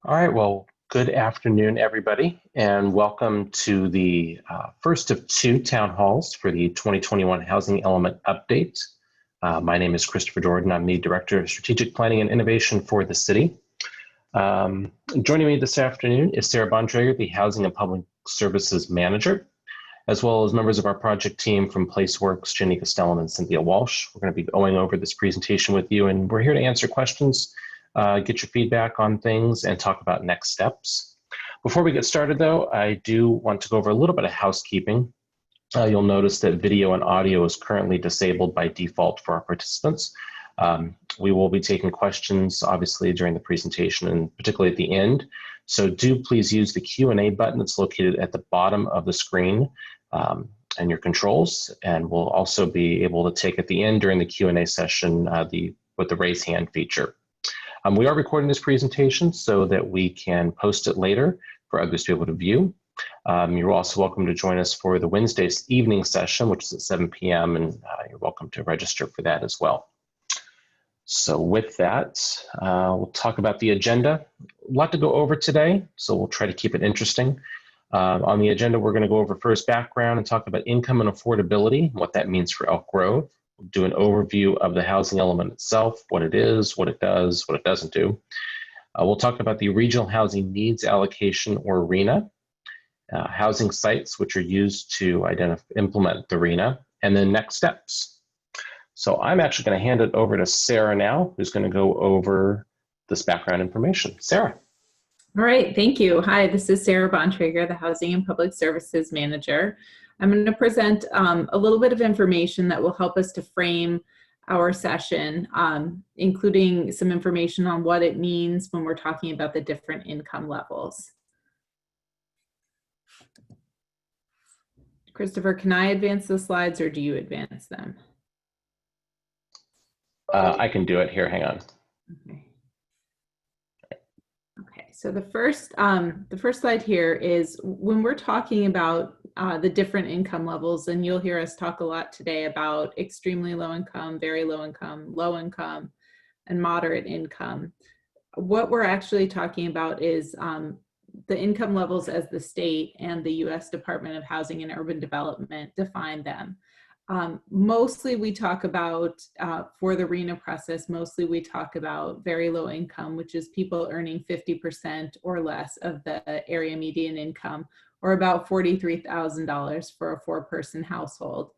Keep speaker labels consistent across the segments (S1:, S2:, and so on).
S1: All right, well, good afternoon, everybody, and welcome to the first of two town halls for the 2021 Housing Element Update. My name is Christopher Jordan. I'm the Director of Strategic Planning and Innovation for the city. Joining me this afternoon is Sarah Bontrager, the Housing and Public Services Manager, as well as members of our project team from PlaceWorks, Jenny Castellan and Cynthia Walsh. We're going to be going over this presentation with you, and we're here to answer questions, get your feedback on things, and talk about next steps. Before we get started, though, I do want to go over a little bit of housekeeping. You'll notice that video and audio is currently disabled by default for our participants. We will be taking questions, obviously, during the presentation and particularly at the end. So do please use the Q&A button that's located at the bottom of the screen and your controls. And we'll also be able to take at the end during the Q&A session with the raise hand feature. We are recording this presentation so that we can post it later for others to be able to view. You're also welcome to join us for the Wednesday evening session, which is at 7 p.m. and you're welcome to register for that as well. So with that, we'll talk about the agenda. A lot to go over today, so we'll try to keep it interesting. On the agenda, we're going to go over first background and talk about income and affordability, what that means for Elk Grove. We'll do an overview of the housing element itself, what it is, what it does, what it doesn't do. We'll talk about the Regional Housing Needs Allocation, or RHNA, housing sites which are used to implement the RHNA, and then next steps. So I'm actually going to hand it over to Sarah now, who's going to go over this background information. Sarah.
S2: All right, thank you. Hi, this is Sarah Bontrager, the Housing and Public Services Manager. I'm going to present a little bit of information that will help us to frame our session, including some information on what it means when we're talking about the different income levels. Christopher, can I advance the slides or do you advance them?
S1: I can do it here, hang on.
S2: Okay, so the first slide here is when we're talking about the different income levels, and you'll hear us talk a lot today about extremely low income, very low income, and moderate income. What we're actually talking about is the income levels as the state and the U.S. Department of Housing and Urban Development define them. Mostly we talk about, for the RHNA process, mostly we talk about very low income, which is people earning 50% or less of the area median income, or about $43,000 for a four-person household.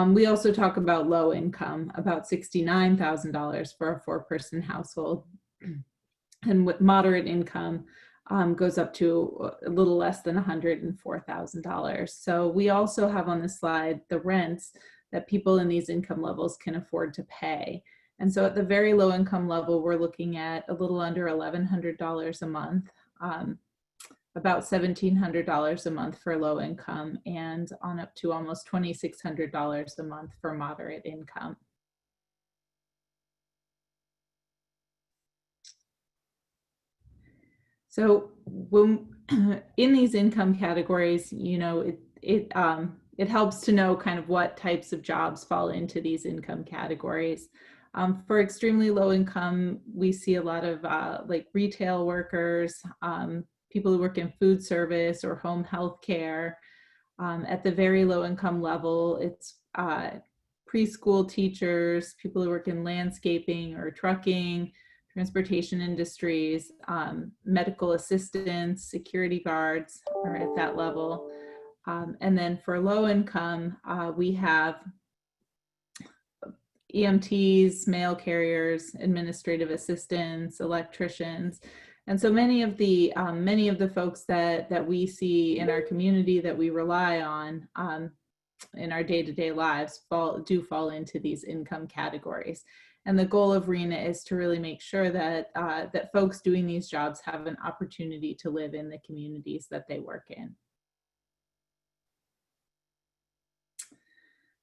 S2: We also talk about low income, about $69,000 for a four-person household. And with moderate income, goes up to a little less than $104,000. So we also have on the slide the rents that people in these income levels can afford to pay. And so at the very low income level, we're looking at a little under $1,100 a month, about $1,700 a month for low income, and on up to almost $2,600 a month for moderate income. So when in these income categories, you know, it helps to know kind of what types of jobs fall into these income categories. For extremely low income, we see a lot of like retail workers, people who work in food service or home health care. At the very low income level, it's preschool teachers, people who work in landscaping or trucking, transportation industries, medical assistants, security guards are at that level. And then for low income, we have EMTs, mail carriers, administrative assistants, electricians. And so many of the folks that we see in our community that we rely on in our day-to-day lives do fall into these income categories. And the goal of RHNA is to really make sure that that folks doing these jobs have an opportunity to live in the communities that they work in.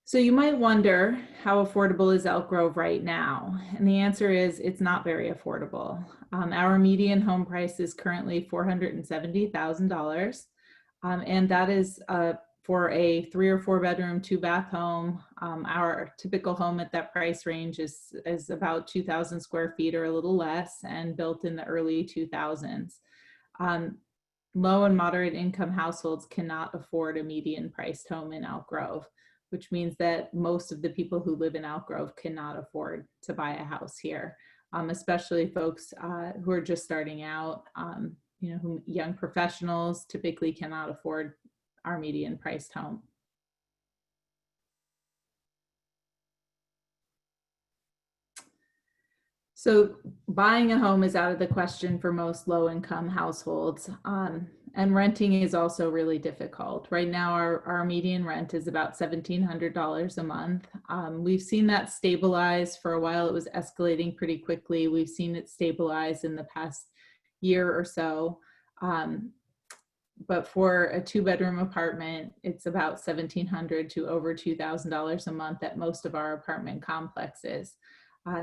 S2: So you might wonder, how affordable is Elk Grove right now? And the answer is it's not very affordable. Our median home price is currently $470,000, and that is for a 3 or 4 bedroom, 2-bath home. Our typical home at that price range is about 2,000 square feet or a little less, and built in the early 2000s. Um, Low and moderate income households cannot afford a median priced home in Elk Grove, which means that most of the people who live in Elk Grove cannot afford to buy a house here, especially folks who are just starting out, young professionals typically cannot afford our median priced home. So buying a home is out of the question for most low-income households, and renting is also really difficult. Right now, our median rent is about $1,700 a month. We've seen that stabilize. For a while, it was escalating pretty quickly. We've seen it stabilize in the past year or so. But for a 2-bedroom apartment, it's about $1,700 to over $2,000 a month at most of our apartment complexes.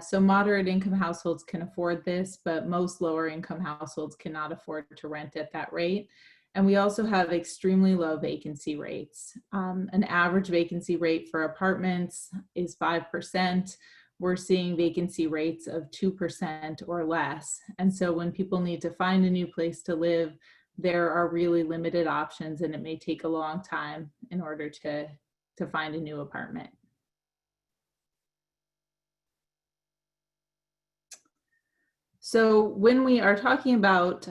S2: So moderate income households can afford this, but most lower income households cannot afford to rent at that rate. And we also have extremely low vacancy rates. An average vacancy rate for apartments is 5%. We're seeing vacancy rates of 2% or less. And so when people need to find a new place to live, there are really limited options, and it may take a long time in order to find a new apartment. So when we are talking about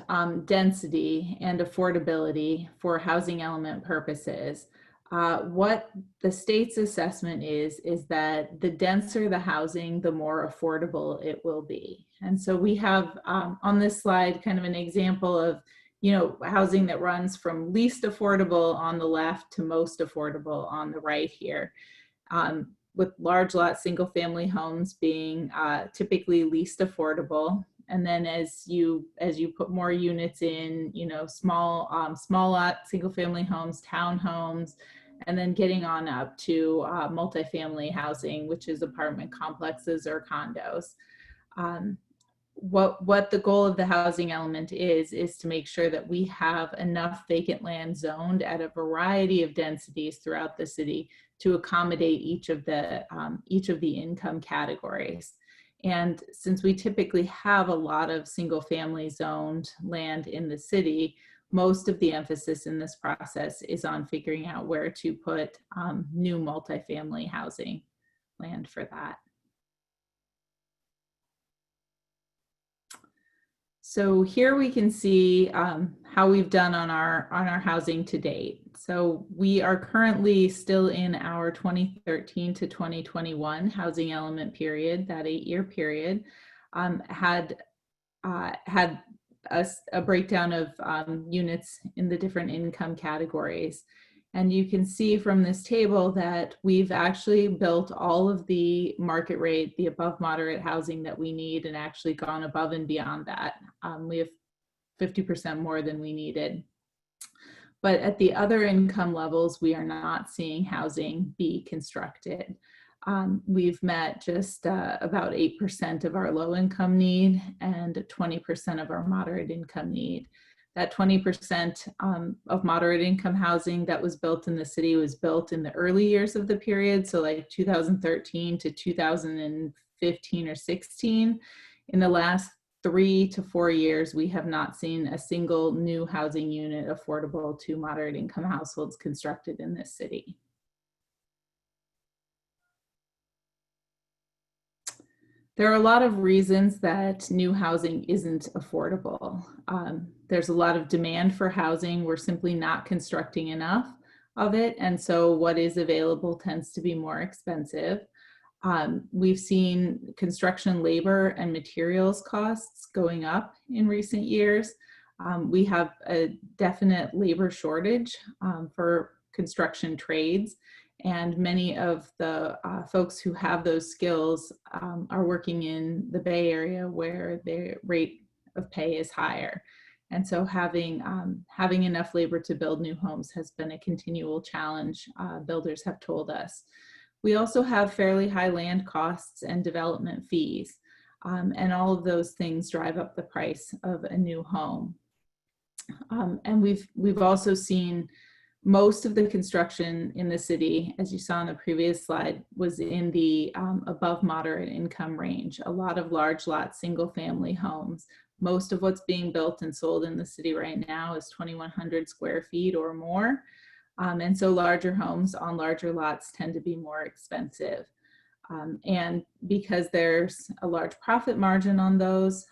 S2: density and affordability for housing element purposes, what the state's assessment is that the denser the housing, the more affordable it will be. And so we have on this slide kind of an example of, housing that runs from least affordable on the left to most affordable on the right here. With large lot single family homes being typically least affordable. And then as you put more units in, small lot single family homes, townhomes, and then getting on up to multifamily housing, which is apartment complexes or condos. What the goal of the housing element is to make sure that we have enough vacant land zoned at a variety of densities throughout the city to accommodate each of the income categories. And since we typically have a lot of single family zoned land in the city, most of the emphasis in this process is on figuring out where to put new multifamily housing land for that. So here we can see how we've done on our housing to date. So we are currently still in our 2013 to 2021 housing element period. That 8-year period had a breakdown of units in the different income categories. And you can see from this table that we've actually built all of the market rate, the above moderate housing that we need, and actually gone above and beyond that. We have 50% more than we needed. But at the other income levels, we are not seeing housing be constructed. We've met just about 8% of our low income need and 20% of our moderate income need. That 20% of moderate income housing that was built in the city was built in the early years of the period, so like 2013 to 2015 or 16. In the last 3 to 4 years, we have not seen a single new housing unit affordable to moderate income households constructed in this city. There are a lot of reasons that new housing isn't affordable. There's a lot of demand for housing. We're simply not constructing enough of it. And so what is available tends to be more expensive. We've seen construction labor and materials costs going up in recent years. We have a definite labor shortage for construction trades. And many of the folks who have those skills are working in the Bay Area where the rate of pay is higher. And so having enough labor to build new homes has been a continual challenge, builders have told us. We also have fairly high land costs and development fees. And all of those things drive up the price of a new home. And we've also seen most of the construction in the city, as you saw in the previous slide, was in the above moderate income range. A lot of large lot single family homes, Most of what's being built and sold in the city right now is 2,100 square feet or more. And so larger homes on larger lots tend to be more expensive. And because there's a large profit margin on those,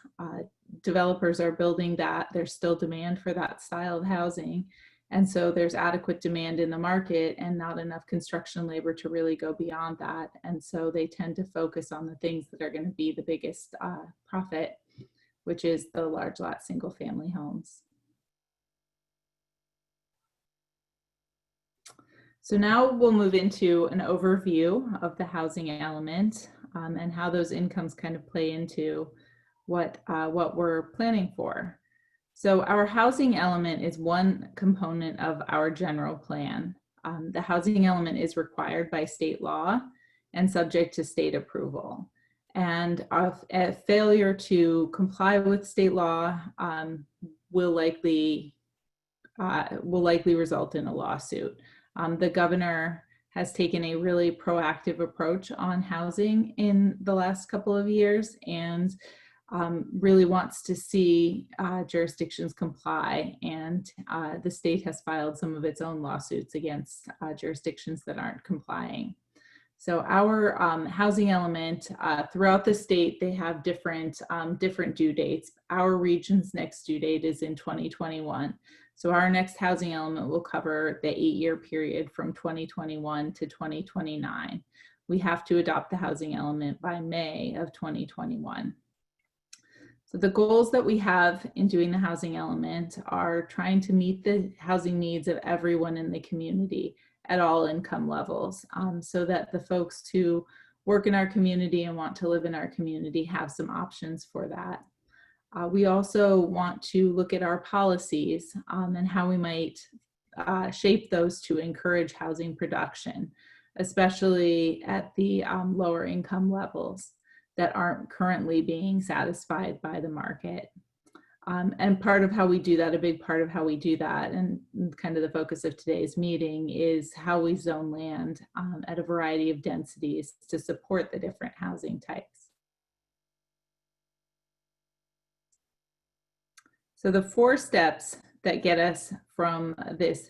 S2: developers are building that. There's still demand for that style of housing. And so there's adequate demand in the market and not enough construction labor to really go beyond that. And so they tend to focus on the things that are going to be the biggest profit, which is the large lot single family homes. So now we'll move into an overview of the housing element and how those incomes kind of play into what we're planning for. So our housing element is one component of our general plan. The housing element is required by state law and subject to state approval. And a failure to comply with state law will likely result in a lawsuit. The governor has taken a really proactive approach on housing in the last couple of years and really wants to see jurisdictions comply, and the state has filed some of its own lawsuits against jurisdictions that aren't complying. So our housing element throughout the state, they have different due dates. Our region's next due date is in 2021. So our next housing element will cover the 8-year period from 2021 to 2029. We have to adopt the housing element by May of 2021. So the goals that we have in doing the housing element are trying to meet the housing needs of everyone in the community at all income levels, so that the folks who work in our community and want to live in our community have some options for that. We also want to look at our policies and how we might shape those to encourage housing production, especially at the lower income levels that aren't currently being satisfied by the market. And part of how we do that, a big part of how we do that, and kind of the focus of today's meeting, is how we zone land at a variety of densities to support the different housing types. So the 4 steps that get us from this,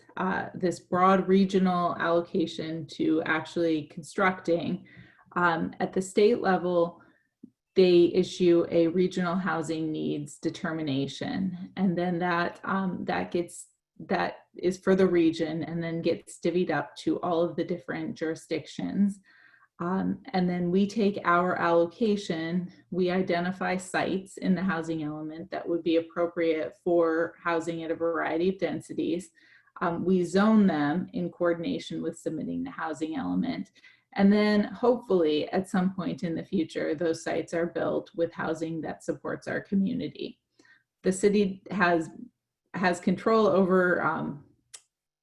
S2: this broad regional allocation to actually constructing, at the state level, they issue a regional housing needs determination, and then that is for the region and then gets divvied up to all of the different jurisdictions. And then we take our allocation, we identify sites in the housing element that would be appropriate for housing at a variety of densities. We zone them in coordination with submitting the housing element. And then hopefully at some point in the future, those sites are built with housing that supports our community. The city has control over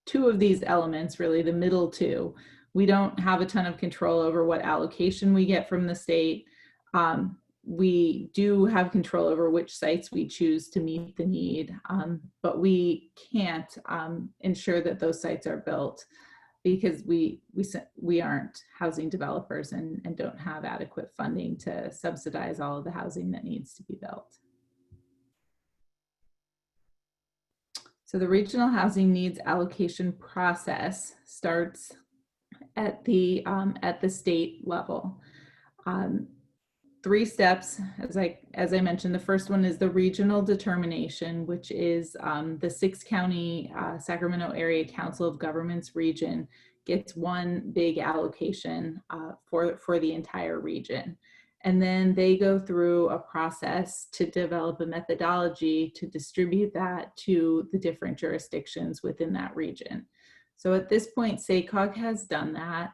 S2: 2 of these elements, really the middle 2. We don't have a ton of control over what allocation we get from the state. We do have control over which sites we choose to meet the need, but we can't ensure that those sites are built, because we aren't housing developers and don't have adequate funding to subsidize all of the housing that needs to be built. So the regional housing needs allocation process starts at the state level. 3 steps, as I mentioned. The first one is the regional determination, which is the 6-county Sacramento Area Council of Governments region gets one big allocation for the entire region. And then they go through a process to develop a methodology to distribute that to the different jurisdictions within that region. So at this point, SACOG has done that.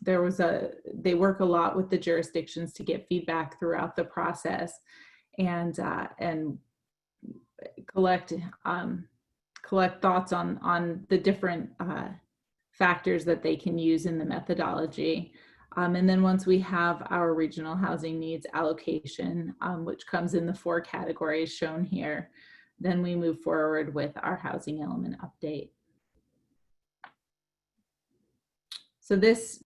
S2: They work a lot with the jurisdictions to get feedback throughout the process and collect thoughts on the different factors that they can use in the methodology. And then once we have our regional housing needs allocation, which comes in the 4 categories shown here, then we move forward with our housing element update. So this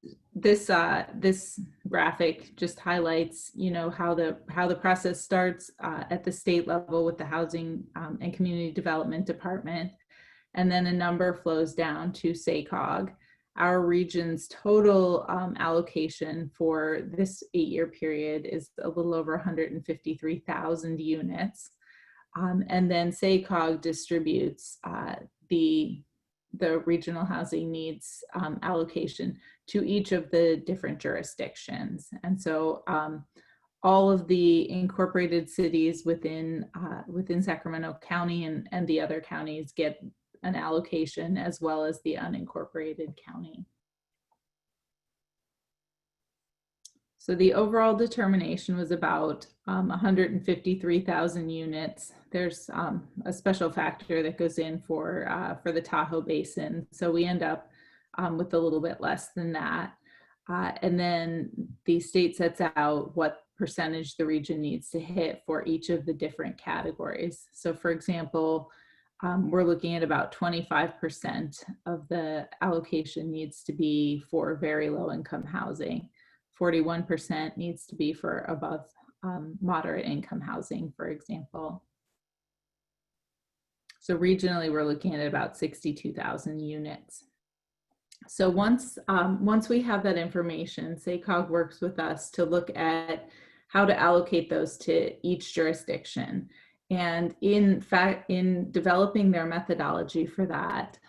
S2: graphic just highlights, how the process starts at the state level with the Housing and Community Development Department, and then a number flows down to SACOG. Our region's total allocation for this 8-year period is a little over 153,000 units. And then SACOG distributes the regional housing needs allocation to each of the different jurisdictions. And so all of the incorporated cities within Sacramento County and the other counties get an allocation, as well as the unincorporated county. So the overall determination was about 153,000 units. There's a special factor that goes in for the Tahoe Basin. So we end up with a little bit less than that. And then the state sets out what percentage the region needs to hit for each of the different categories. So for example, we're looking at about 25% of the allocation needs to be for very low income housing. 41% needs to be for above moderate income housing, for example. So regionally, we're looking at about 62,000 units. So once we have that information, SACOG works with us to look at how to allocate those to each jurisdiction. And in fact, in developing their methodology for that,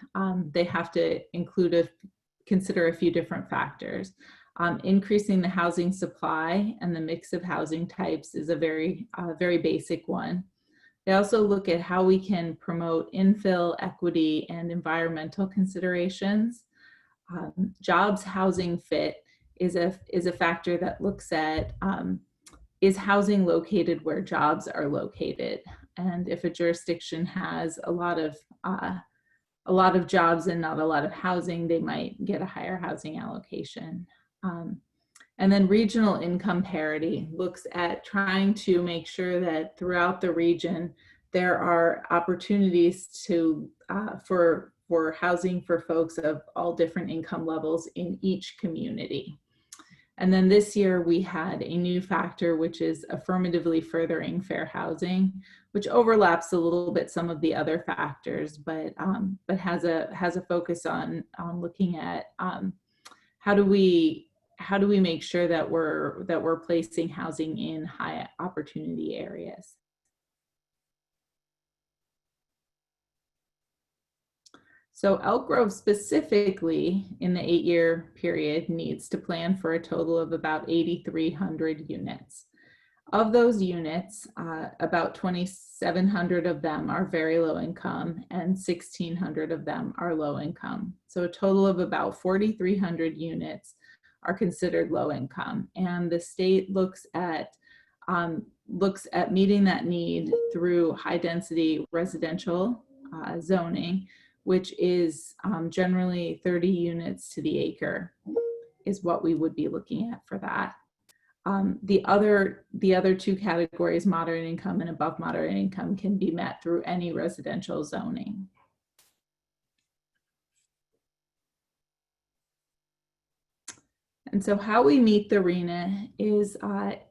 S2: they have to consider a few different factors. Increasing the housing supply and the mix of housing types is a very basic one. They also look at how we can promote infill, equity, and environmental considerations. Jobs housing fit is a factor that looks at is housing located where jobs are located, and if a jurisdiction has a lot of jobs and not a lot of housing, they might get a higher housing allocation. And then regional income parity looks at trying to make sure that throughout the region there are opportunities to for housing for folks of all different income levels in each community. And then this year we had a new factor, which is affirmatively furthering fair housing, which overlaps a little bit some of the other factors, but has a focus on looking at how do we make sure that we're placing housing in high opportunity areas. So Elk Grove specifically in the 8-year period needs to plan for a total of about 8,300 units. Of those units, about 2,700 of them are very low income and 1,600 of them are low income. So a total of about 4,300 units are considered low income. And the state looks at meeting that need through high density residential zoning, which is generally 30 units to the acre is what we would be looking at for that. The other two categories, moderate income and above moderate income, can be met through any residential zoning. And so how we meet the RHNA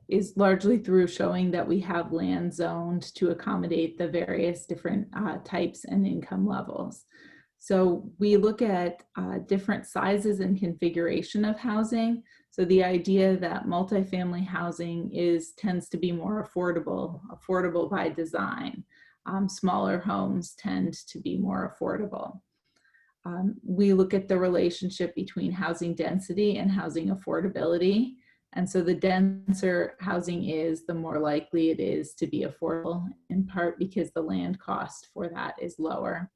S2: is largely through showing that we have land zoned to accommodate the various different types and income levels. So we look at different sizes and configuration of housing. So the idea that multifamily housing tends to be more affordable by design. Smaller homes tend to be more affordable. We look at the relationship between housing density and housing affordability. And so the denser housing is, the more likely it is to be affordable, in part because the land cost for that is lower.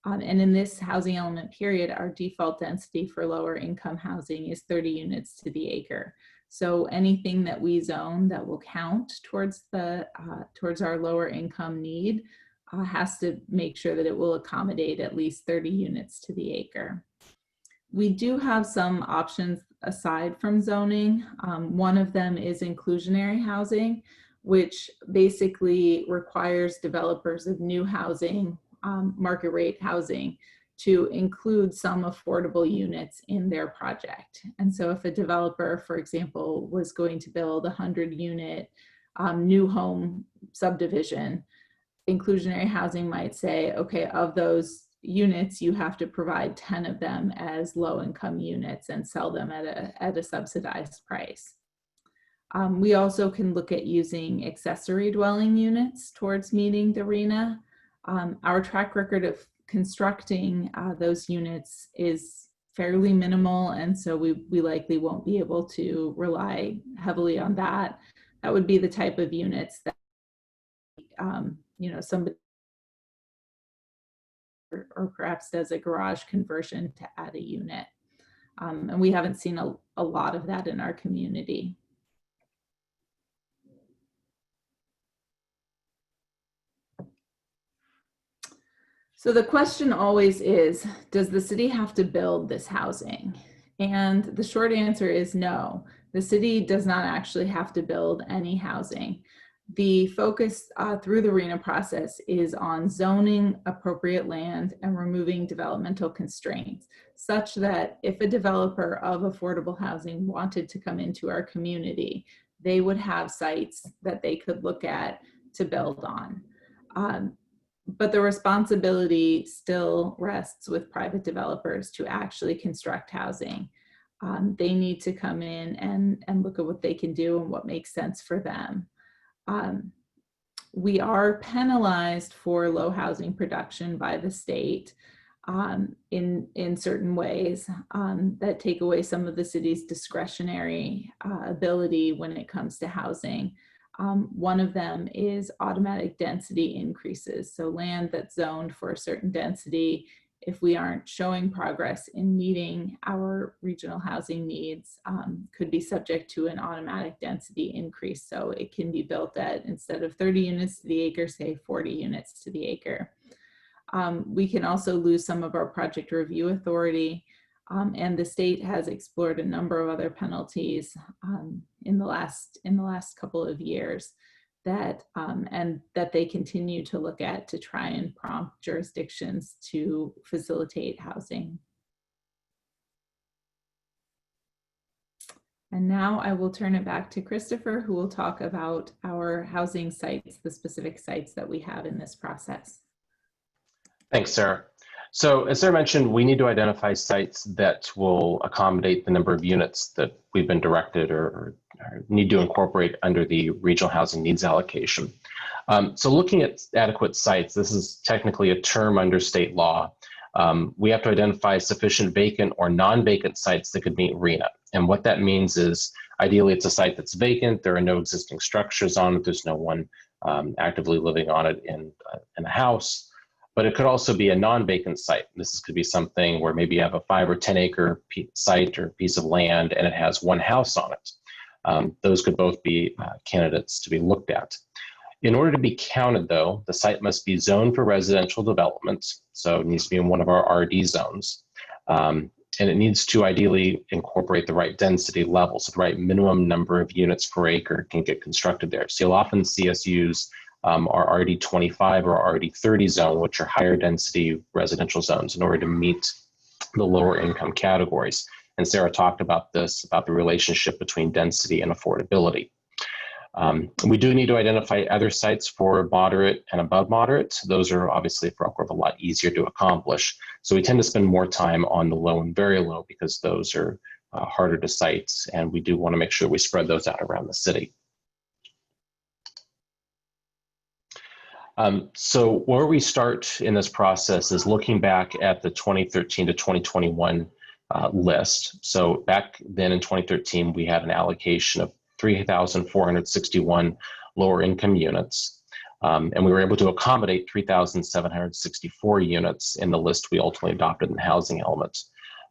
S2: And in this housing element period, our default density for lower income housing is 30 units to the acre. So anything that we zone that will count towards our lower income need has to make sure that it will accommodate at least 30 units to the acre. We do have some options aside from zoning. One of them is inclusionary housing, which basically requires developers of new housing, market rate housing, to include some affordable units in their project. And so if a developer, for example, was going to build a 100-unit new home subdivision, inclusionary housing might say, okay, of those units, you have to provide 10 of them as low-income units and sell them at a subsidized price. We also can look at using accessory dwelling units towards meeting the RHNA. Our track record of constructing those units is fairly minimal, and so we likely won't be able to rely heavily on that. That would be the type of units that somebody or perhaps does a garage conversion to add a unit. And we haven't seen a lot of that in our community. So the question always is, does the city have to build this housing? And the short answer is no. The city does not actually have to build any housing. The focus through the RHNA process is on zoning appropriate land and removing developmental constraints, such that if a developer of affordable housing wanted to come into our community, they would have sites that they could look at to build on. But the responsibility still rests with private developers to actually construct housing. They need to come in and look at what they can do and what makes sense for them. We are penalized for low housing production by the state in certain ways that take away some of the city's discretionary ability when it comes to housing. One of them is automatic density increases. So land that's zoned for a certain density, if we aren't showing progress in meeting our regional housing needs, could be subject to an automatic density increase. So it can be built at, instead of 30 units to the acre, say 40 units to the acre. We can also lose some of our project review authority. And the state has explored a number of other penalties in the last couple of years that they continue to look at to try and prompt jurisdictions to facilitate housing. And now I will turn it back to Christopher, who will talk about our housing sites, the specific sites that we have in this process.
S1: Thanks, Sarah. So as Sarah mentioned, we need to identify sites that will accommodate the number of units that we've been directed or need to incorporate under the regional housing needs allocation. So looking at adequate sites, this is technically a term under state law. We have to identify sufficient vacant or non-vacant sites that could meet RHNA. And what that means is, ideally it's a site that's vacant, there are no existing structures on it, there's no one actively living on it in a house. But it could also be a non-vacant site. This could be something where maybe you have a 5 or 10 acre site or piece of land and it has one house on it. Those could both be candidates to be looked at. In order to be counted though, the site must be zoned for residential development. So it needs to be in one of our RD zones. And it needs to ideally incorporate the right density levels, so the right minimum number of units per acre can get constructed there. So you'll often see us use our RD 25 or RD 30 zone, which are higher density residential zones, in order to meet the lower income categories. And Sarah talked about this, about the relationship between density and affordability. We do need to identify other sites for moderate and above moderate. Those are obviously for Elk Grove a lot easier to accomplish. So we tend to spend more time on the low and very low because those are harder to site, and we do want to make sure we spread those out around the city. So where we start in this process is looking back at the 2013 to 2021 list. So back then in 2013, we had an allocation of 3,461 lower income units. And we were able to accommodate 3,764 units in the list we ultimately adopted in the housing element.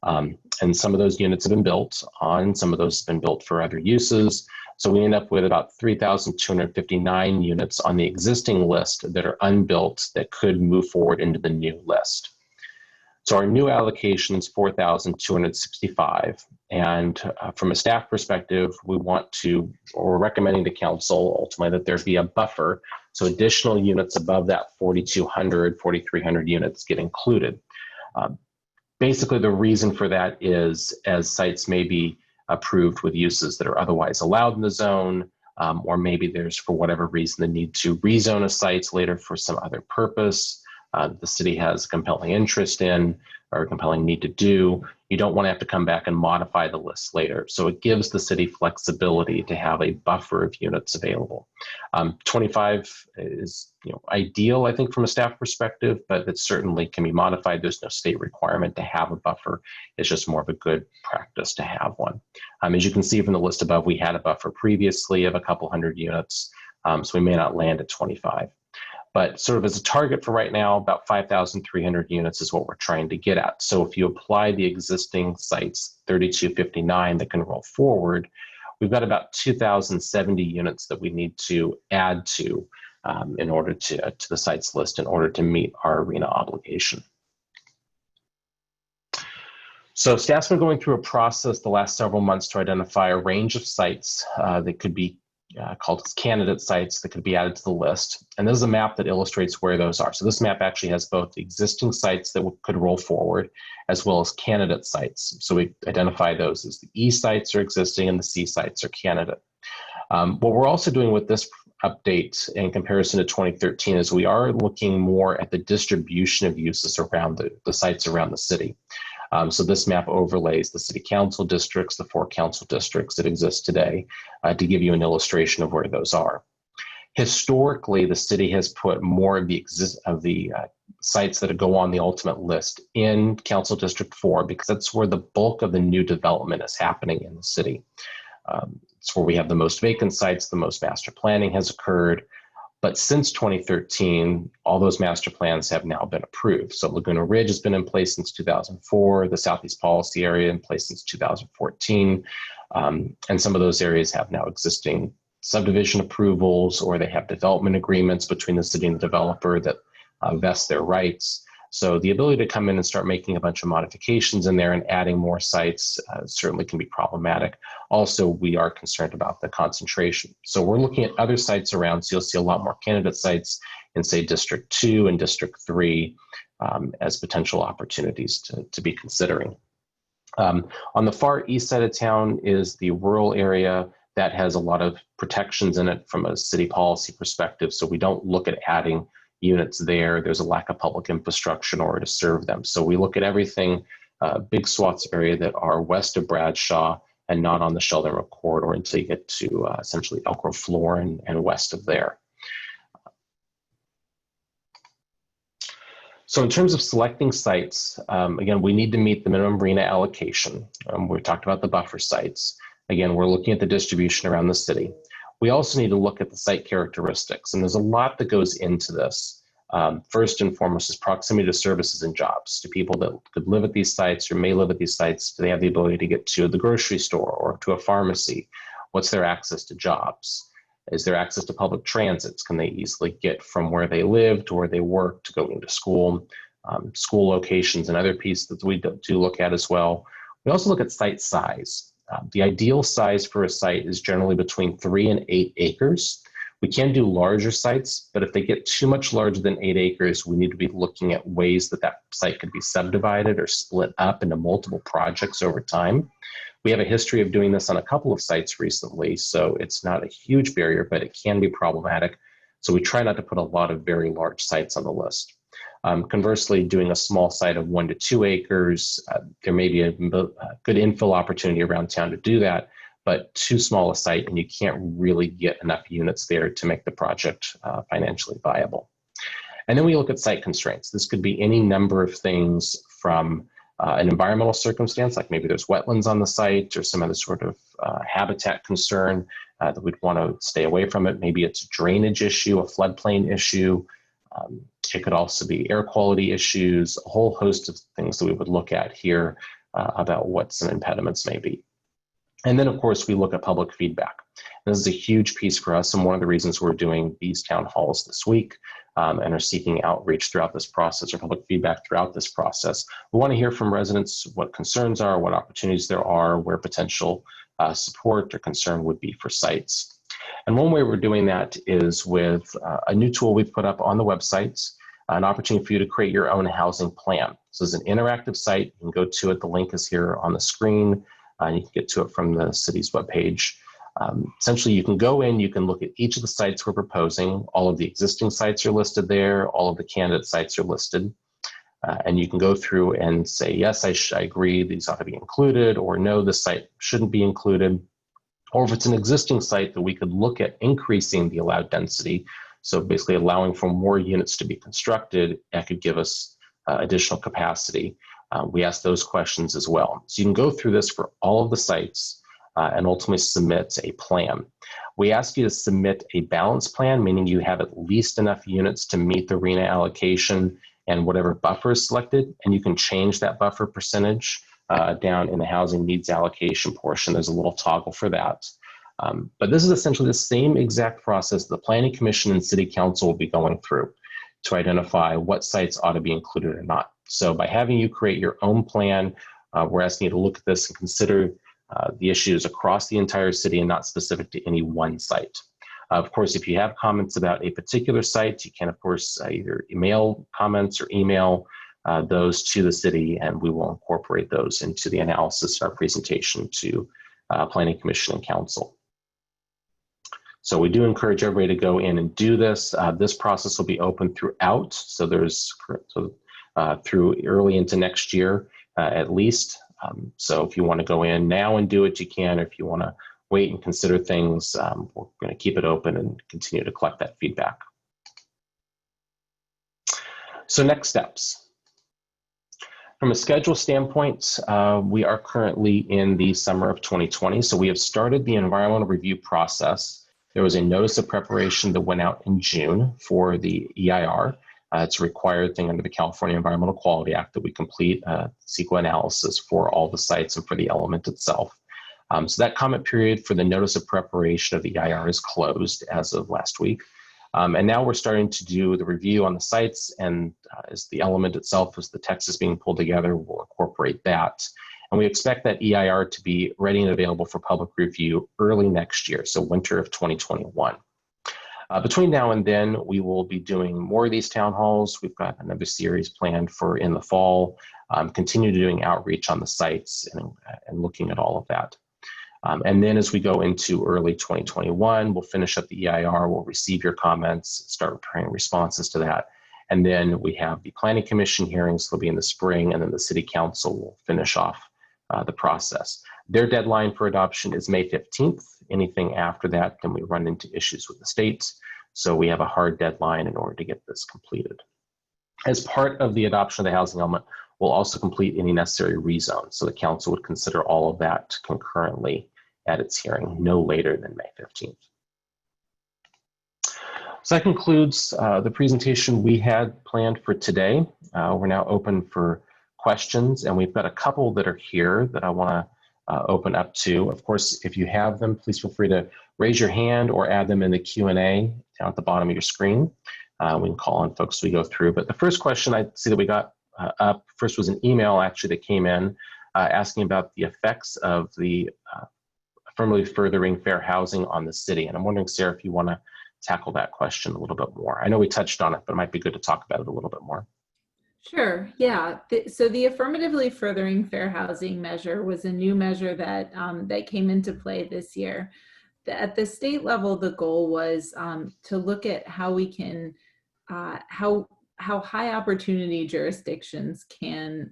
S1: And some of those units have been built on, some of those have been built for other uses. So we end up with about 3,259 units on the existing list that are unbuilt that could move forward into the new list. So our new allocation is 4,265. And from a staff perspective, we're recommending to council ultimately that there be a buffer. So additional units above that 4,200, 4,300 units get included. Basically, the reason for that is as sites may be approved with uses that are otherwise allowed in the zone, or maybe there's, for whatever reason, the need to rezone a site later for some other purpose the city has a compelling interest in or a compelling need to do. You don't want to have to come back and modify the list later. So it gives the city flexibility to have a buffer of units available. 25 is ideal, I think, from a staff perspective, but it certainly can be modified. There's no state requirement to have a buffer. It's just more of a good practice to have one. As you can see from the list above, we had a buffer previously of a couple hundred units, so we may not land at 25. But sort of as a target for right now, about 5,300 units is what we're trying to get at. So if you apply the existing sites, 3259 that can roll forward, we've got about 2,070 units that we need to add to in order to the sites list in order to meet our arena obligation. So staff's been going through a process the last several months to identify a range of sites that could be called as candidate sites that could be added to the list. And this is a map that illustrates where those are. So this map actually has both the existing sites that could roll forward as well as candidate sites. So we identify those as the E sites are existing and the C sites are candidate. What we're also doing with this update in comparison to 2013 is we are looking more at the distribution of uses around the sites around the city. So this map overlays the city council districts, the 4 council districts that exist today, to give you an illustration of where those are. Historically, the city has put more of the sites that go on the ultimate list in Council District 4 because that's where the bulk of the new development is happening in the city. It's where we have the most vacant sites, the most master planning has occurred. But since 2013, all those master plans have now been approved. So Laguna Ridge has been in place since 2004, the Southeast Policy Area in place since 2014, and some of those areas have now existing subdivision approvals, or they have development agreements between the city and the developer that vest their rights. So the ability to come in and start making a bunch of modifications in there and adding more sites certainly can be problematic. Also, we are concerned about the concentration. So we're looking at other sites around, so you'll see a lot more candidate sites in, say, District 2 and District 3 as potential opportunities to be considering. On the far east side of town is the rural area that has a lot of protections in it from a city policy perspective, so we don't look at adding units there. There's a lack of public infrastructure in order to serve them. So we look at everything, big swaths of area that are west of Bradshaw and not on the Sheldon Road corridor until you get to essentially Elk Grove Floor and west of there. So in terms of selecting sites, again, we need to meet the minimum arena allocation. We talked about the buffer sites. Again, we're looking at the distribution around the city. We also need to look at the site characteristics, and there's a lot that goes into this. First and foremost is proximity to services and jobs. Do people that could live at these sites or may live at these sites, do they have the ability to get to the grocery store or to a pharmacy? What's their access to jobs? Is there access to public transits? Can they easily get from where they live to where they work to go into school? School locations, another piece that we do look at as well. We also look at site size. The ideal size for a site is generally between 3 and 8 acres. We can do larger sites, but if they get too much larger than 8 acres, we need to be looking at ways that that site could be subdivided or split up into multiple projects over time. We have a history of doing this on a couple of sites recently, so it's not a huge barrier, but it can be problematic. So we try not to put a lot of very large sites on the list. Conversely, doing a small site of 1 to 2 acres, there may be a good infill opportunity around town to do that, but too small a site and you can't really get enough units there to make the project financially viable. And then we look at site constraints. This could be any number of things from an environmental circumstance, like maybe there's wetlands on the site or some other sort of habitat concern that we'd want to stay away from it. Maybe it's a drainage issue, a floodplain issue. It could also be air quality issues, a whole host of things that we would look at here about what some impediments may be. And then, of course, we look at public feedback. This is a huge piece for us, and one of the reasons we're doing these town halls this week and are seeking outreach throughout this process, or public feedback throughout this process. We want to hear from residents what concerns are, what opportunities there are, where potential support or concern would be for sites. And one way we're doing that is with a new tool we've put up on the websites. an opportunity for you to create your own housing plan. So it's an interactive site. You can go to it. The link is here on the screen. You can get to it from the city's webpage. Essentially, you can go in, you can look at each of the sites we're proposing. All of the existing sites are listed there. All of the candidate sites are listed. And you can go through and say, yes, I agree, these ought to be included, or no, this site shouldn't be included. Or if it's an existing site that we could look at increasing the allowed density, so basically allowing for more units to be constructed, that could give us additional capacity. We ask those questions as well. So you can go through this for all of the sites and ultimately submit a plan. We ask you to submit a balanced plan, meaning you have at least enough units to meet the RHNA allocation and whatever buffer is selected, and you can change that buffer percentage down in the housing needs allocation portion. There's a little toggle for that. But this is essentially the same exact process the Planning Commission and City Council will be going through to identify what sites ought to be included or not. So by having you create your own plan, we're asking you to look at this and consider the issues across the entire city and not specific to any one site. Of course, if you have comments about a particular site, you can, of course, either email comments or email those to the city, and we will incorporate those into the analysis of our presentation to Planning Commission and Council. So we do encourage everybody to go in and do this. This process will be open throughout, so through early into next year at least. So if you want to go in now and do it, you can. Or if you want to wait and consider things, we're going to keep it open and continue to collect that feedback. So next steps. From a schedule standpoint, we are currently in the summer of 2020. So we have started the environmental review process. There was a notice of preparation that went out in June for the EIR. It's a required thing under the California Environmental Quality Act that we complete CEQA analysis for all the sites and for the element itself. So that comment period for the notice of preparation of the EIR is closed as of last week. And now we're starting to do the review on the sites, and as the element itself, as the text is being pulled together, we'll incorporate that. And we expect that EIR to be ready and available for public review early next year, so winter of 2021. Between now and then, we will be doing more of these town halls. We've got another series planned for in the fall, continue doing outreach on the sites and looking at all of that. And then as we go into early 2021, we'll finish up the EIR, we'll receive your comments, start preparing responses to that. And then we have the Planning Commission hearings, they'll be in the spring, and then the City Council will finish off the process. Their deadline for adoption is May 15th. Anything after that, then we run into issues with the states. So we have a hard deadline in order to get this completed. As part of the adoption of the housing element, we'll also complete any necessary rezones. So the council would consider all of that concurrently at its hearing, no later than May 15th. So that concludes the presentation we had planned for today. We're now open for questions, and we've got a couple that are here that I want to open up to. Of course, if you have them, please feel free to raise your hand or add them in the Q&A down at the bottom of your screen. We can call on folks as we go through. But the first question I see that we got up first was an email actually that came in asking about the effects of the affirmatively furthering fair housing on the city. And I'm wondering, Sarah, if you want to tackle that question a little bit more. I know we touched on it, but it might be good to talk about it a little bit more.
S2: Sure, yeah. So the affirmatively furthering fair housing measure was a new measure that, that came into play this year. At the state level, the goal was to look at how we can, how high opportunity jurisdictions can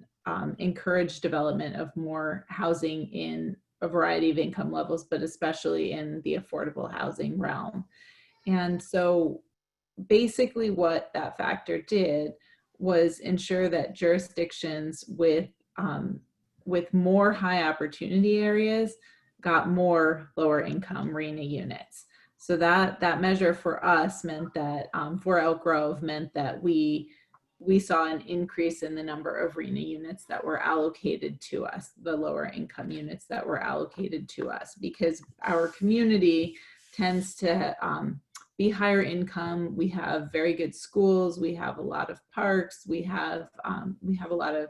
S2: encourage development of more housing in a variety of income levels, but especially in the affordable housing realm. And so basically what that factor did was ensure that jurisdictions with more high opportunity areas got more lower income RHNA units. So that measure for us meant that for Elk Grove meant that we saw an increase in the number of RHNA units that were allocated to us, the lower income units that were allocated to us, because our community tends to be higher income. We have very good schools. We have a lot of parks. We have a lot of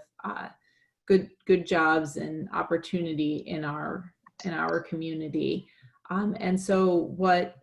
S2: good jobs and opportunity in our community. And so what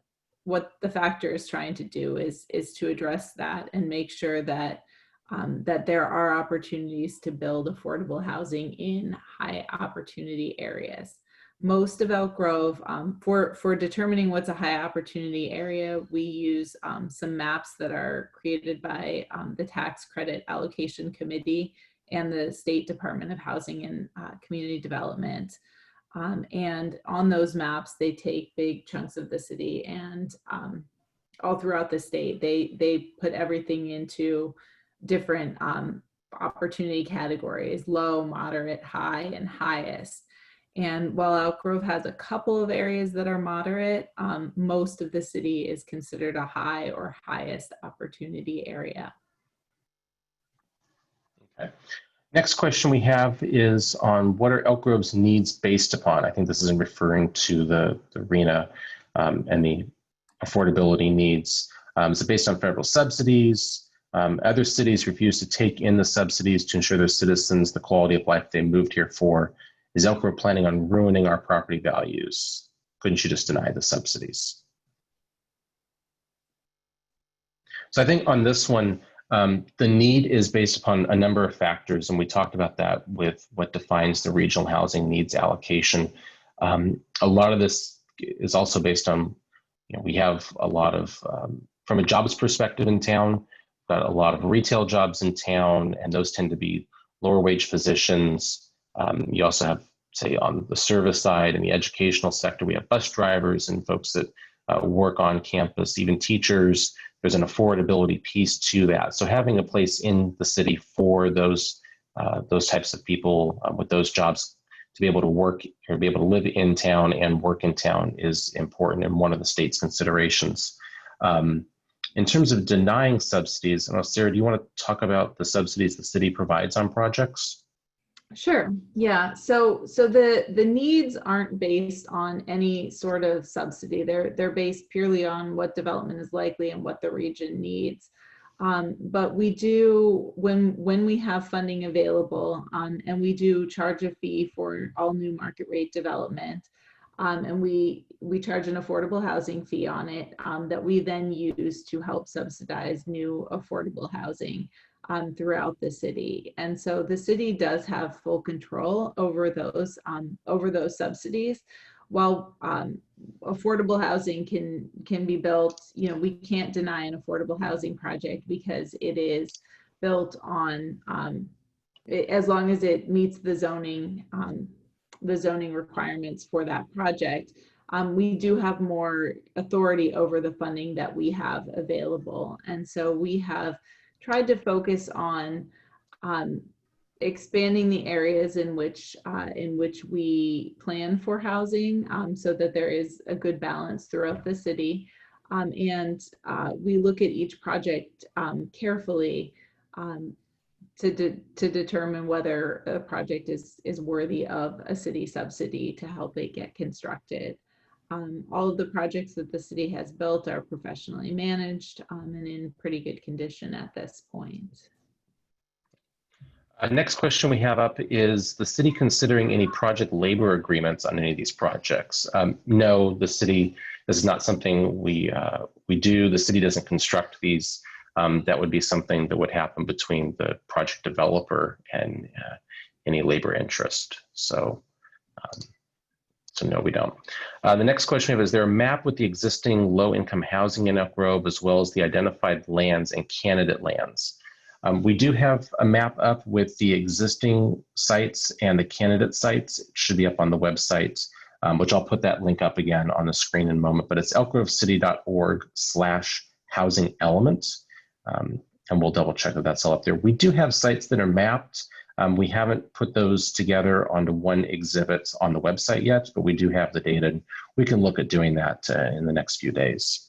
S2: the factor is trying to do is to address that and make sure that that there are opportunities to build affordable housing in high opportunity areas. Most of Elk Grove, for determining what's a high opportunity area, we use some maps that are created by the Tax Credit Allocation Committee and the State Department of Housing and Community Development. And on those maps, they take big chunks of the city and all throughout the state, they put everything into different opportunity categories: low, moderate, high, and highest. And while Elk Grove has a couple of areas that are moderate, most of the city is considered a high or highest opportunity area.
S1: Okay. Next question we have is on what are Elk Grove's needs based upon? I think this is in referring to the RENA and the affordability needs. Is it based on federal subsidies? Other cities refuse to take in the subsidies to ensure their citizens the quality of life they moved here for. Is Elk Grove planning on ruining our property values? Couldn't you just deny the subsidies? So I think on this one, the need is based upon a number of factors, and we talked about that with what defines the regional housing needs allocation. A lot of this is also based on, we have a lot of, from a jobs perspective in town, got a lot of retail jobs in town, and those tend to be lower wage positions. You also have, say, on the service side and the educational sector, we have bus drivers and folks that work on campus, even teachers. There's an affordability piece to that. So having a place in the city for those types of people with those jobs to be able to work or be able to live in town and work in town is important and one of the state's considerations. In terms of denying subsidies, I don't know, Sarah, do you want to talk about the subsidies the city provides on projects?
S2: Sure. Yeah. So the needs aren't based on any sort of subsidy. They're based purely on what development is likely and what the region needs. But we do, when we have funding available, and we do charge a fee for all new market rate development, and we charge an affordable housing fee on it that we then use to help subsidize new affordable housing throughout the city. And so the city does have full control over those subsidies. While affordable housing can be built, we can't deny an affordable housing project because it is built on, as long as it meets the zoning requirements for that project. We do have more authority over the funding that we have available. And so we have tried to focus on expanding the areas in which we plan for housing, so that there is a good balance throughout the city. And we look at each project carefully to determine whether a project is worthy of a city subsidy to help it get constructed. All of the projects that the city has built are professionally managed and in pretty good condition at this point.
S1: Next question we have up is the city considering any project labor agreements on any of these projects? No, the city, this is not something we do. The city doesn't construct these. That would be something that would happen between the project developer and any labor interest. So no, we don't. The next question we have is there a map with the existing low-income housing in Elk Grove as well as the identified lands and candidate lands? We do have a map up with the existing sites and the candidate sites. It should be up on the website, which I'll put that link up again on the screen in a moment, but it's elkgrovecity.org/housing-element. And we'll double check that that's all up there. We do have sites that are mapped. We haven't put those together onto one exhibit on the website yet, but we do have the data. And we can look at doing that in the next few days.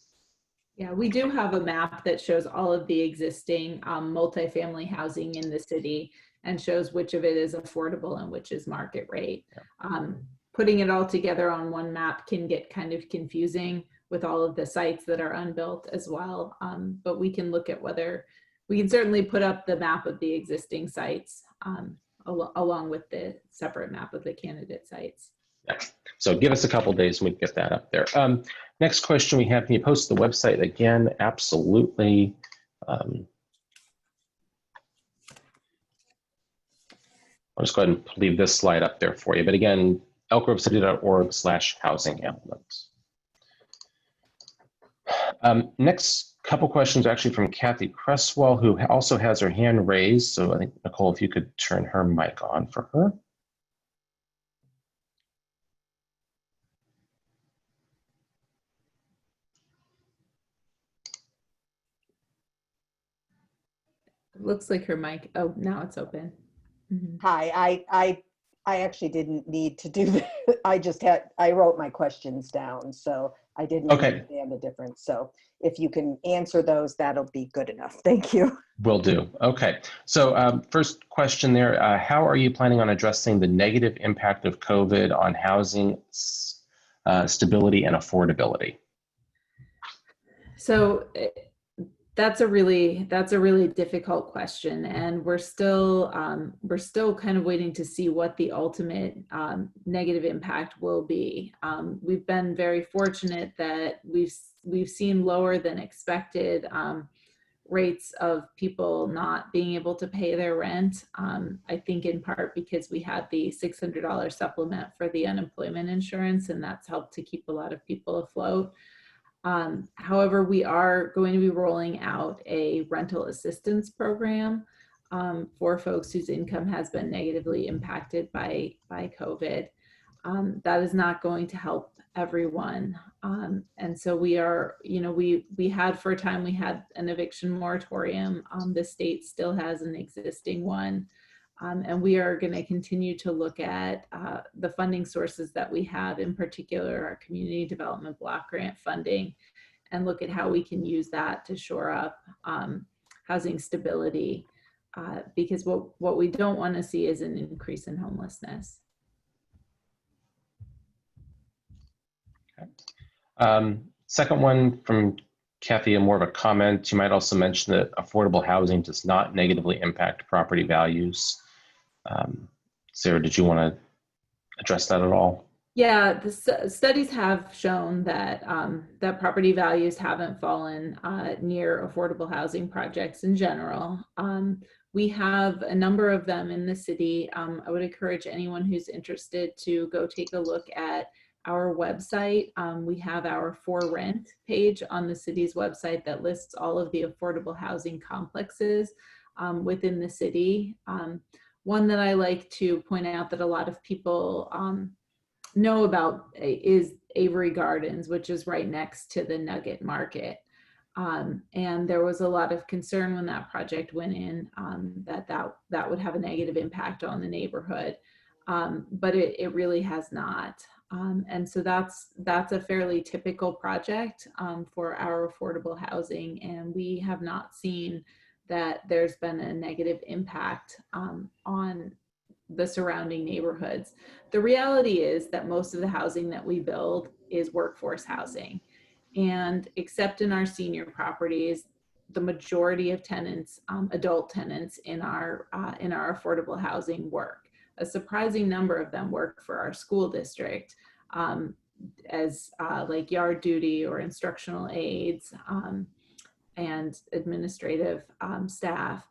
S2: Yeah, we do have a map that shows all of the existing multifamily housing in the city and shows which of it is affordable and which is market rate. Yeah. Putting it all together on one map can get kind of confusing with all of the sites that are unbuilt as well. But we can look at whether, we can certainly put up the map of the existing sites along with the separate map of the candidate sites.
S1: Yeah. So give us a couple days and we can get that up there. Next question we have, can you post the website again? Absolutely. I'll just go ahead and leave this slide up there for you. But again, elkgrovecity.org/housing-element. Next couple questions are actually from Kathy Cresswell, who also has her hand raised. So I think, Nicole, if you could turn her mic on for her.
S2: It looks like her mic, oh, now it's open. Mm-hmm.
S3: Hi, I actually didn't need to do that. I wrote my questions down, so I didn't understand the difference. So if you can answer those, that'll be good enough. Thank you.
S1: Will do. Okay. So first question there, how are you planning on addressing the negative impact of COVID on housing stability and affordability?
S2: So that's a really difficult question, and we're still kind of waiting to see what the ultimate negative impact will be. We've been very fortunate that we've seen lower than expected rates of people not being able to pay their rent. I think in part because we had the $600 supplement for the unemployment insurance, and that's helped to keep a lot of people afloat. However, we are going to be rolling out a rental assistance program for folks whose income has been negatively impacted by COVID. That is not going to help everyone. And so we are, we had for a time, we had an eviction moratorium. The state still has an existing one. And we are going to continue to look at the funding sources that we have, in particular our community development block grant funding, and look at how we can use that to shore up housing stability, because what we don't want to see is an increase in homelessness.
S1: Okay. Second one from Kathy, more of a comment. You might also mention that affordable housing does not negatively impact property values. Sarah, did you want to address that at all?
S2: Yeah, the studies have shown that that property values haven't fallen near affordable housing projects in general. We have a number of them in the city. I would encourage anyone who's interested to go take a look at our website. We have our For Rent page on the city's website that lists all of the affordable housing complexes within the city. One that I like to point out that a lot of people know about is Avery Gardens, which is right next to the Nugget Market. And there was a lot of concern when that project went in that would have a negative impact on the neighborhood, but it really has not. And so that's a fairly typical project for our affordable housing, and we have not seen that there's been a negative impact on the surrounding neighborhoods. The reality is that most of the housing that we build is workforce housing. And except in our senior properties, the majority of tenants, adult tenants in our affordable housing work. A surprising number of them work for our school district as like yard duty or instructional aides and administrative staff.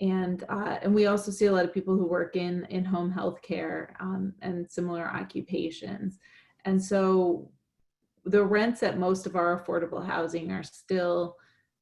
S2: And we also see a lot of people who work in home health care and similar occupations. And so the rents at most of our affordable housing are still,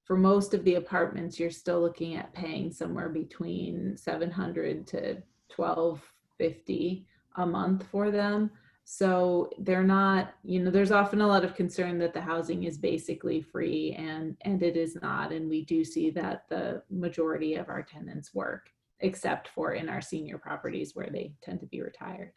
S2: for most of the apartments, you're still looking at paying somewhere between $700 to $1,250 a month for them. So they're not, there's often a lot of concern that the housing is basically free, and it is not. And we do see that the majority of our tenants work, except for in our senior properties where they tend to be retired.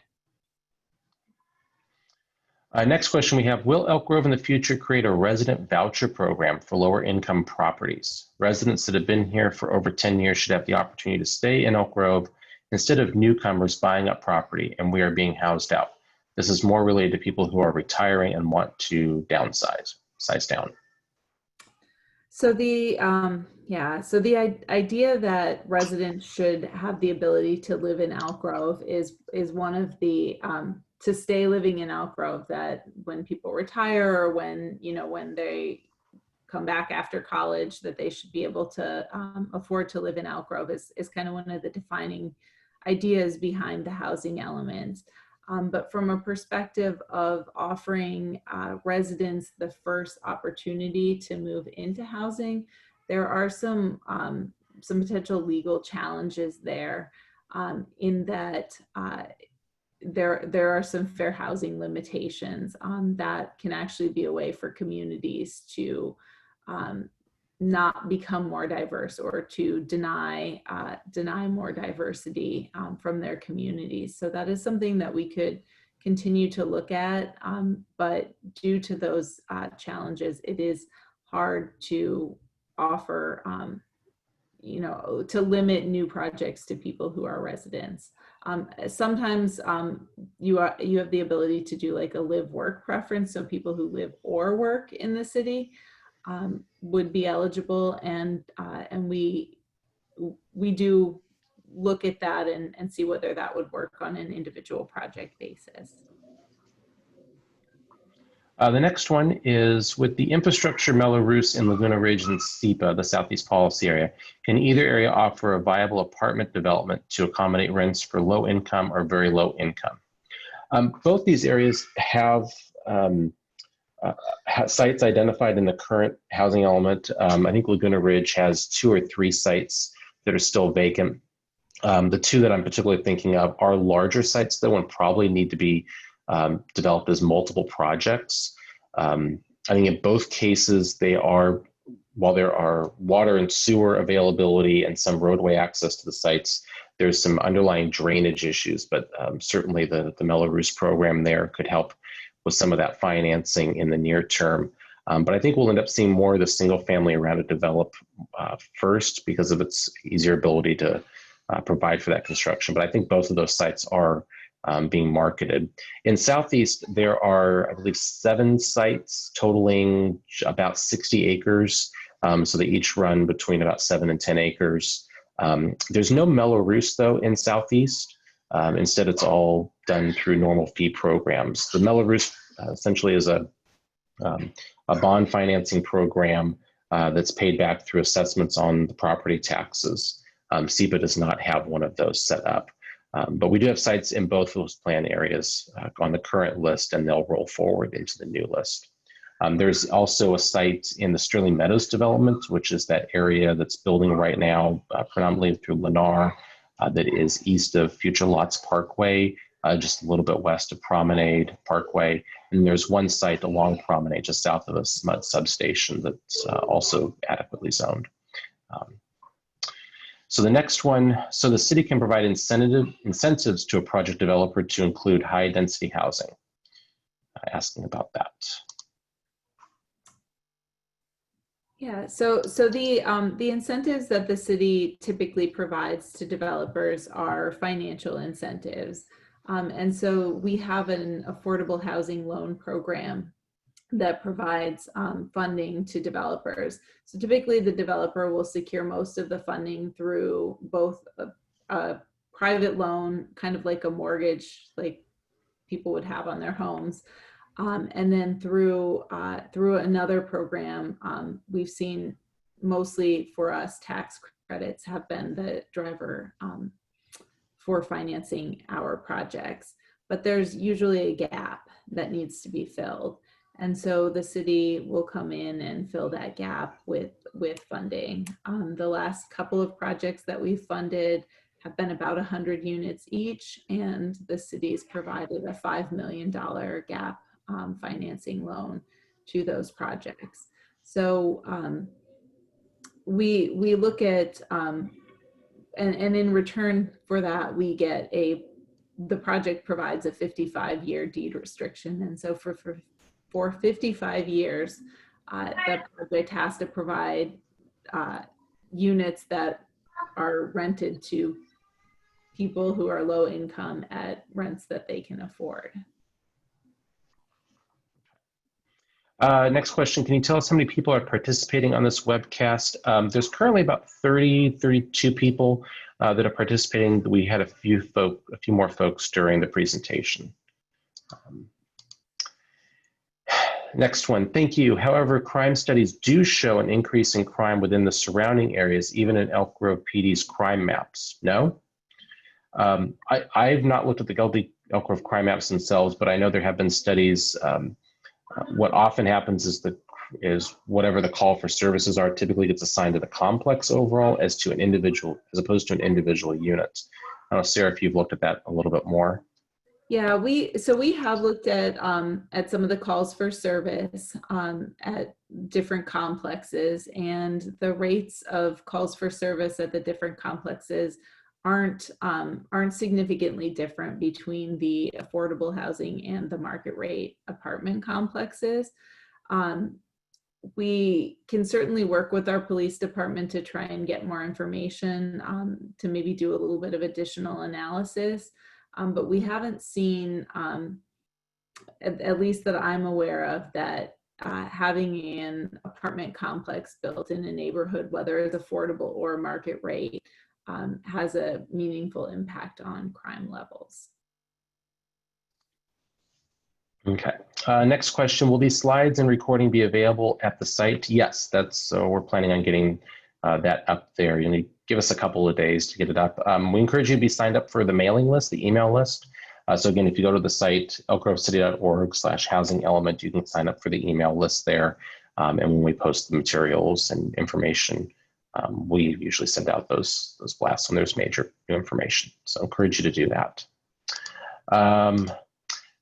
S1: Next question we have, will Elk Grove in the future create a resident voucher program for lower income properties? Residents that have been here for over 10 years should have the opportunity to stay in Elk Grove instead of newcomers buying up property and we are being housed out. This is more related to people who are retiring and want to size down.
S2: So the idea that residents should have the ability to live in Elk Grove is one of the to stay living in Elk Grove, that when people retire or when they come back after college, that they should be able to afford to live in Elk Grove is kind of one of the defining ideas behind the housing element. But from a perspective of offering residents the first opportunity to move into housing, there are some potential legal challenges there, in that there are some fair housing limitations that can actually be a way for communities to not become more diverse, or to deny more diversity from their communities. So that is something that we could continue to look at, but due to those challenges, it is hard to offer, to limit new projects to people who are residents. Sometimes you have the ability to do like a live-work preference, so people who live or work in the city would be eligible, and we do look at that and see whether that would work on an individual project basis.
S1: The next one is, with the infrastructure Mello-Roos in Laguna Ridge and SEPA, the Southeast Policy Area, can either area offer a viable apartment development to accommodate rents for low income or very low income? Both these areas have sites identified in the current housing element. I think Laguna Ridge has 2 or 3 sites that are still vacant. The 2 that I'm particularly thinking of are larger sites, though, and probably need to be developed as multiple projects. I think in both cases, while there are water and sewer availability and some roadway access to the sites, there's some underlying drainage issues, but certainly the Mello-Roos program there could help with some of that financing in the near term. But I think we'll end up seeing more of the single family around it develop first because of its easier ability to provide for that construction. But I think both of those sites are being marketed. In Southeast, there are, I believe, 7 sites totaling about 60 acres. So they each run between about 7 and 10 acres. There's no Mello-Roos, though, in Southeast. Instead, it's all done through normal fee programs. The Mello-Roos essentially is a bond financing program that's paid back through assessments on the property taxes. SEPA does not have one of those set up. But we do have sites in both those plan areas on the current list, and they'll roll forward into the new list. There's also a site in the Sterling Meadows development, which is that area that's building right now, predominantly through Lennar, that is east of Future Lots Parkway, just a little bit west of Promenade Parkway. And there's one site along Promenade, just south of a SMUD substation, that's also adequately zoned. So the next one, so the city can provide incentives to a project developer to include high density housing. Asking about that.
S2: Yeah, so the incentives that the city typically provides to developers are financial incentives. And so we have an affordable housing loan program that provides funding to developers. So typically the developer will secure most of the funding through both a private loan, kind of like a mortgage, like people would have on their homes. And then through another program, we've seen mostly for us tax credits have been the driver for financing our projects. But there's usually a gap that needs to be filled. And so the city will come in and fill that gap with funding. The last couple of projects that we've funded have been about 100 units each, and the city's provided a $5 million gap financing loan to those projects. So we look at, and in return for that, we get the project provides a 55-year deed restriction. And so for 55 years, the project has to provide units that are rented to people who are low income at rents that they can afford.
S1: Next question, can you tell us how many people are participating on this webcast? There's currently about 32 people that are participating. We had a few more folks during the presentation. Next one, thank you. However, crime studies do show an increase in crime within the surrounding areas, even in Elk Grove PD's crime maps. No? I've not looked at the Elk Grove crime maps themselves, but I know there have been studies. What often happens is whatever the call for services are typically gets assigned to the complex overall as opposed to an individual unit. I don't know, Sarah, if you've looked at that a little bit more.
S2: Yeah, we have looked at some of the calls for service at different complexes, and the rates of calls for service at the different complexes aren't significantly different between the affordable housing and the market rate apartment complexes. We can certainly work with our police department to try and get more information, to maybe do a little bit of additional analysis. But we haven't seen, at least that I'm aware of, that having an apartment complex built in a neighborhood, whether it's affordable or market rate, has a meaningful impact on crime levels.
S1: Okay. Next question, will these slides and recording be available at the site? Yes, so we're planning on getting that up there. You'll need to give us a couple of days to get it up. We encourage you to be signed up for the mailing list, the email list. So again, if you go to the site, elkgrovecity.org/housingelement, you can sign up for the email list there. And when we post the materials and information, we usually send out those blasts when there's major new information. So I encourage you to do that.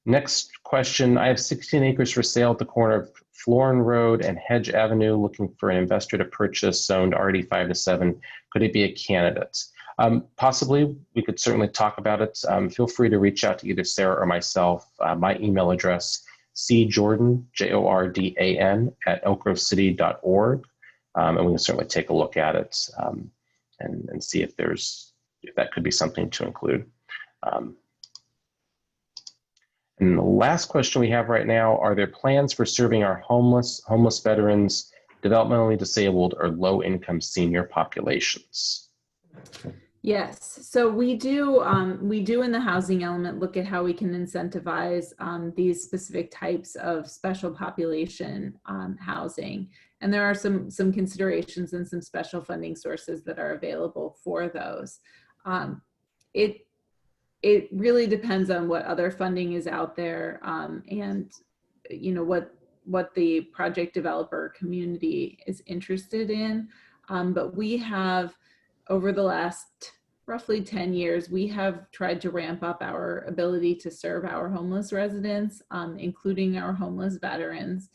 S1: Next question, I have 16 acres for sale at the corner of Florin Road and Hedge Avenue, looking for an investor to purchase, zoned RD 5 to 7. Could it be a candidate? Possibly, we could certainly talk about it. Feel free to reach out to either Sarah or myself. My email address, cjordan, Jordan, at elkgrovecity.org. And we can certainly take a look at it and see if that could be something to include. And the last question we have right now, are there plans for serving our homeless veterans, developmentally disabled, or low-income senior populations?
S2: Yes, so we do in the housing element look at how we can incentivize these specific types of special population housing. And there are some considerations and some special funding sources that are available for those. It really depends on what other funding is out there, and what the project developer community is interested in. But we have, over the last roughly 10 years, we have tried to ramp up our ability to serve our homeless residents, including our homeless veterans.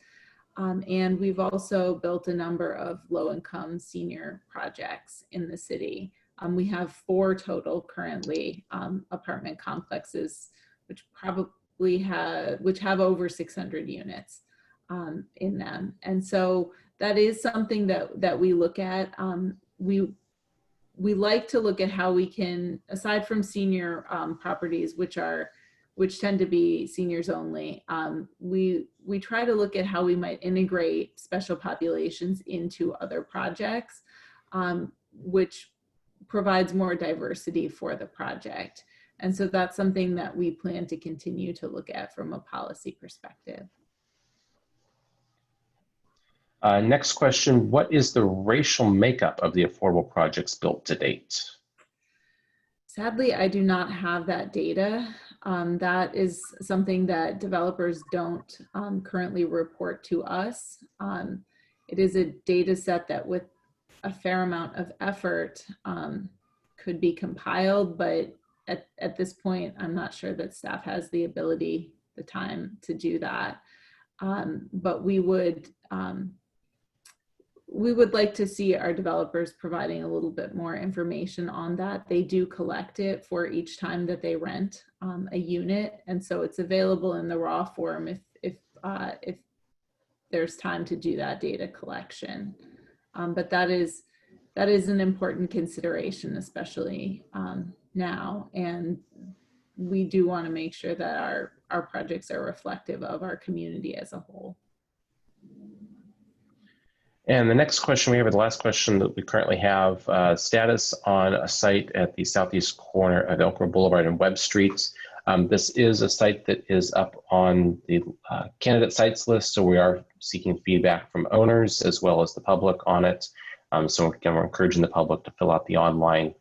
S2: And we've also built a number of low-income senior projects in the city. We have 4 total currently, apartment complexes, which have over 600 units in them. And so that is something that we look at. We like to look at how we can, aside from senior properties, which tend to be seniors only, we try to look at how we might integrate special populations into other projects, which provides more diversity for the project. And so that's something that we plan to continue to look at from a policy perspective.
S1: Next question, what is the racial makeup of the affordable projects built to date?
S2: Sadly, I do not have that data. That is something that developers don't currently report to us. It is a data set that with a fair amount of effort could be compiled, but at this point, I'm not sure that staff has the ability, the time to do that. But we would like to see our developers providing a little bit more information on that. They do collect it for each time that they rent a unit, and so it's available in the raw form if there's time to do that data collection. But that is an important consideration, especially now. And we do want to make sure that our projects are reflective of our community as a whole.
S1: And the next question we have, the last question that we currently have, status on a site at the southeast corner of Elk Grove Boulevard and Webb Street. This is a site that is up on the candidate sites list, so we are seeking feedback from owners as well as the public on it. So again, we're encouraging the public to fill out the online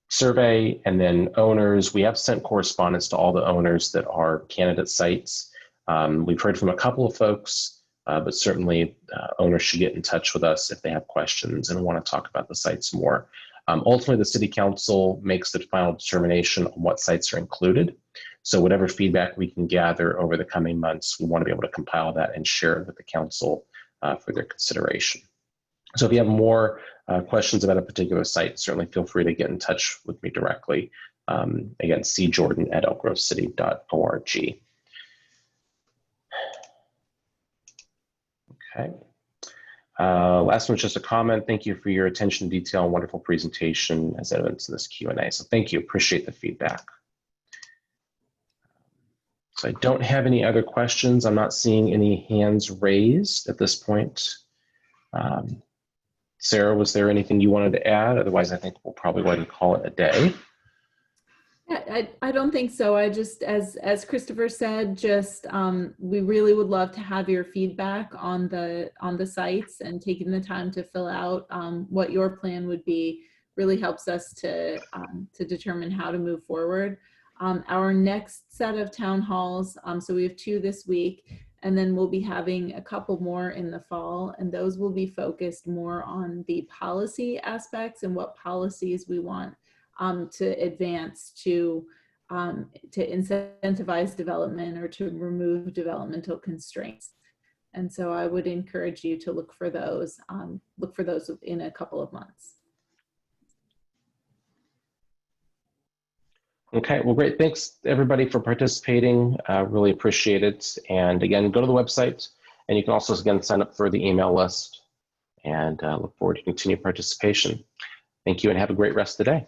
S1: survey. And then owners, we have sent correspondence to all the owners that are candidate sites. We've heard from a couple of folks, but certainly owners should get in touch with us if they have questions and want to talk about the sites more. Ultimately, the City Council makes the final determination on what sites are included. So whatever feedback we can gather over the coming months, we want to be able to compile that and share it with the Council for their consideration. So if you have more questions about a particular site, certainly feel free to get in touch with me directly. Again, cjordan@elkgrovecity.org. Okay. Last one's just a comment. Thank you for your attention to detail and wonderful presentation as evidence in this Q&A. So thank you, appreciate the feedback. So I don't have any other questions. I'm not seeing any hands raised at this point. Sarah, was there anything you wanted to add? Otherwise, I think we'll probably go ahead and call it a day.
S2: Yeah, I don't think so. I just, as Christopher said, just we really would love to have your feedback on the sites, and taking the time to fill out what your plan would be really helps us to determine how to move forward. Our next set of town halls, so we have 2 this week, and then we'll be having a couple more in the fall, and those will be focused more on the policy aspects and what policies we want to advance to incentivize development or to remove developmental constraints. And so I would encourage you to look for those in a couple of months.
S1: Okay, well, great. Thanks everybody for participating. Really appreciate it. And again, go to the website, and you can also again sign up for the email list, and look forward to continued participation. Thank you and have a great rest of the day.